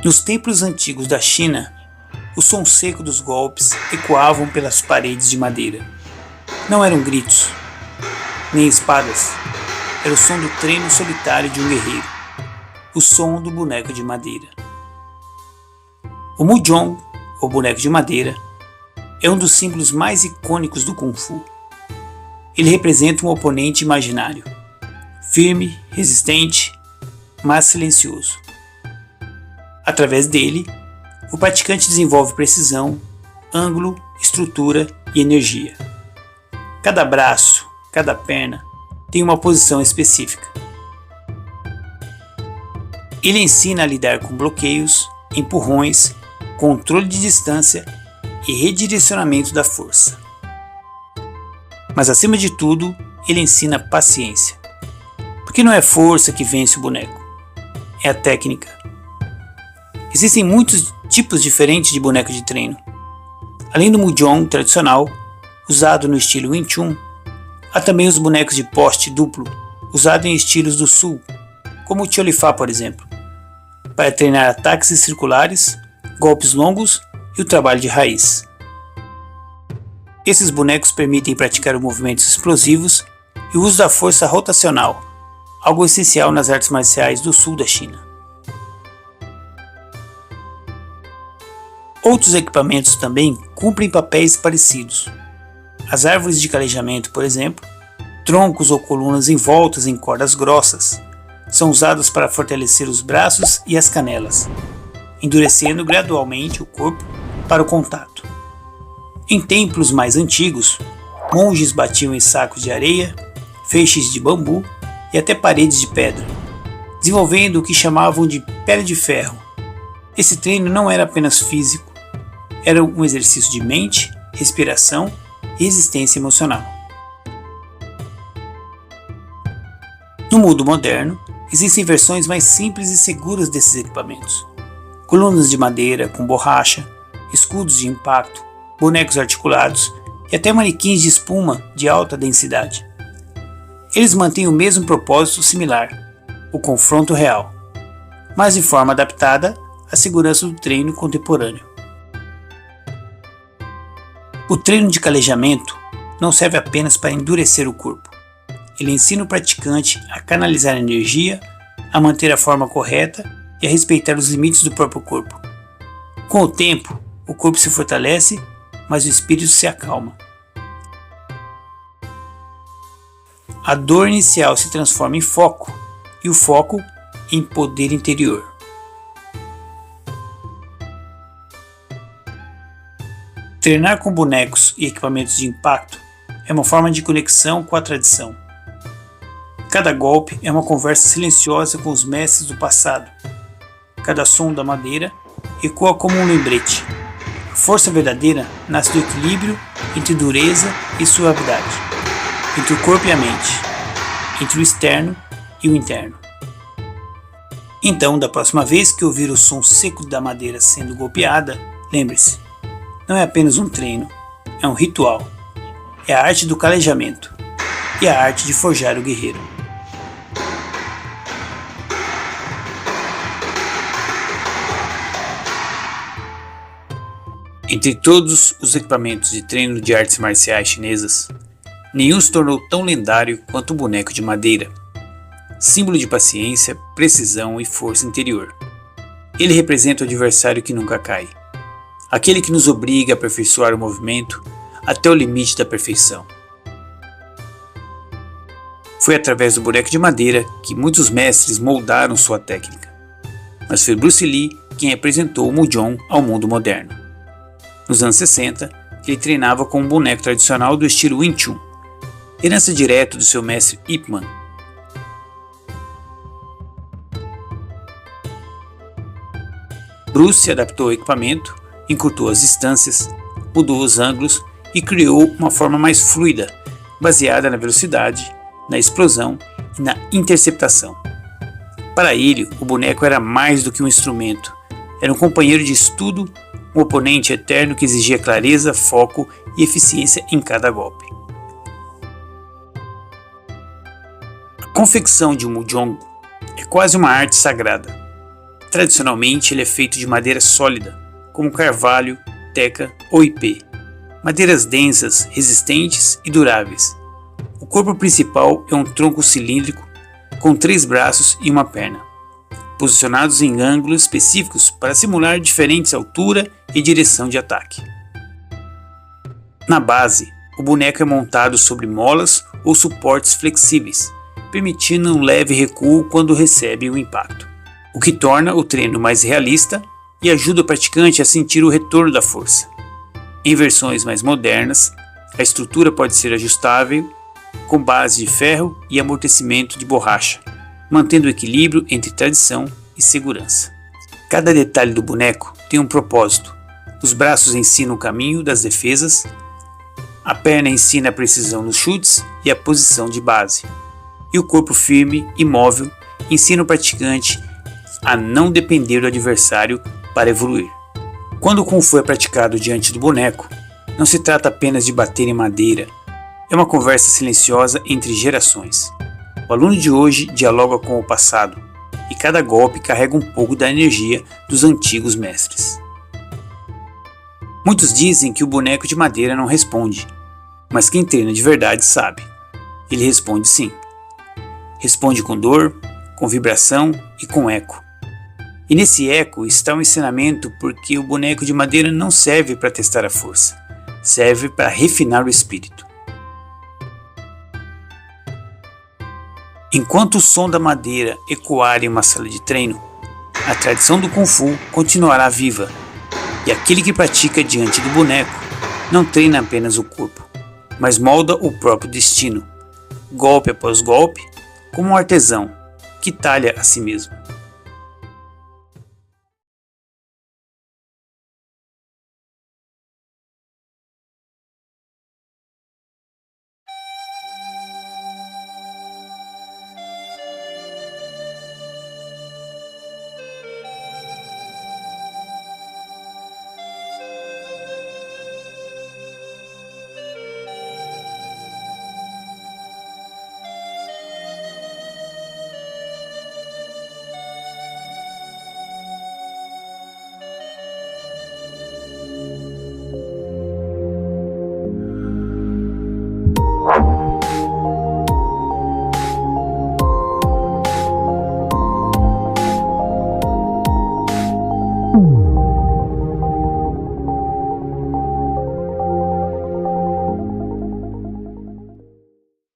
Nos templos antigos da China, o som seco dos golpes ecoavam pelas paredes de madeira. Não eram gritos, nem espadas. Era o som do treino solitário de um guerreiro. O som do boneco de madeira. O Muzhong, ou boneco de madeira, é um dos símbolos mais icônicos do Kung Fu. Ele representa um oponente imaginário, firme, resistente, mas silencioso. Através dele, o praticante desenvolve precisão, ângulo, estrutura e energia. Cada braço, cada perna tem uma posição específica. Ele ensina a lidar com bloqueios, empurrões, controle de distância e redirecionamento da força. Mas acima de tudo, ele ensina paciência. Porque não é força que vence o boneco, é a técnica. Existem muitos tipos diferentes de boneco de treino. Além do Muzhong tradicional, usado no estilo Wing Chun, há também os bonecos de poste duplo, usados em estilos do sul, como o Tiolifá, por exemplo, para treinar ataques circulares, golpes longos e o trabalho de raiz. Esses bonecos permitem praticar movimentos explosivos e o uso da força rotacional, algo essencial nas artes marciais do sul da China. Outros equipamentos também cumprem papéis parecidos. As árvores de calejamento, por exemplo, troncos ou colunas envoltas em cordas grossas, são usadas para fortalecer os braços e as canelas, endurecendo gradualmente o corpo para o contato. Em templos mais antigos, monges batiam em sacos de areia, feixes de bambu e até paredes de pedra, desenvolvendo o que chamavam de pele de ferro. Esse treino não era apenas físico, era um exercício de mente, respiração e resistência emocional. No mundo moderno, existem versões mais simples e seguras desses equipamentos. Colunas de madeira com borracha, escudos de impacto, bonecos articulados e até manequins de espuma de alta densidade. Eles mantêm o mesmo propósito similar, o confronto real, mas de forma adaptada à segurança do treino contemporâneo. O treino de calejamento não serve apenas para endurecer o corpo. Ele ensina o praticante a canalizar a energia, a manter a forma correta e a respeitar os limites do próprio corpo. Com o tempo, o corpo se fortalece, mas o espírito se acalma. A dor inicial se transforma em foco, e o foco em poder interior. Treinar com bonecos e equipamentos de impacto é uma forma de conexão com a tradição. Cada golpe é uma conversa silenciosa com os mestres do passado. Cada som da madeira ecoa como um lembrete. A força verdadeira nasce do equilíbrio entre dureza e suavidade, entre o corpo e a mente, entre o externo e o interno. Então, da próxima vez que ouvir o som seco da madeira sendo golpeada, lembre-se, não é apenas um treino, é um ritual. É a arte do calejamento e a arte de forjar o guerreiro. Entre todos os equipamentos de treino de artes marciais chinesas, nenhum se tornou tão lendário quanto o boneco de madeira, símbolo de paciência, precisão e força interior. Ele representa o adversário que nunca cai, aquele que nos obriga a aperfeiçoar o movimento até o limite da perfeição. Foi através do boneco de madeira que muitos mestres moldaram sua técnica, mas foi Bruce Lee quem apresentou o Muzhong ao mundo moderno. Nos anos 60, ele treinava com um boneco tradicional do estilo Wing Chun, herança direta do seu mestre Ip Man. Bruce adaptou o equipamento, encurtou as distâncias, mudou os ângulos e criou uma forma mais fluida, baseada na velocidade, na explosão e na interceptação. Para ele, o boneco era mais do que um instrumento, era um companheiro de estudo, um oponente eterno que exigia clareza, foco e eficiência em cada golpe. A confecção de um Muzhong é quase uma arte sagrada. Tradicionalmente, ele é feito de madeira sólida, como carvalho, teca ou ipê. Madeiras densas, resistentes e duráveis. O corpo principal é um tronco cilíndrico com 3 braços e uma perna, posicionados em ângulos específicos para simular diferentes altura e direção de ataque. Na base, o boneco é montado sobre molas ou suportes flexíveis, permitindo um leve recuo quando recebe o impacto, o que torna o treino mais realista e ajuda o praticante a sentir o retorno da força. Em versões mais modernas, a estrutura pode ser ajustável, com base de ferro e amortecimento de borracha, mantendo o equilíbrio entre tradição e segurança. Cada detalhe do boneco tem um propósito. Os braços ensinam o caminho das defesas, a perna ensina a precisão nos chutes e a posição de base, e o corpo firme e móvel ensina o praticante a não depender do adversário para evoluir. Quando o Kung Fu é praticado diante do boneco, não se trata apenas de bater em madeira, é uma conversa silenciosa entre gerações. O aluno de hoje dialoga com o passado, e cada golpe carrega um pouco da energia dos antigos mestres. Muitos dizem que o boneco de madeira não responde, mas quem treina de verdade sabe. Ele responde sim. Responde com dor, com vibração e com eco. E nesse eco está o ensinamento, porque o boneco de madeira não serve para testar a força, serve para refinar o espírito. Enquanto o som da madeira ecoar em uma sala de treino, a tradição do Kung Fu continuará viva, e aquele que pratica diante do boneco não treina apenas o corpo, mas molda o próprio destino, golpe após golpe, como um artesão que talha a si mesmo.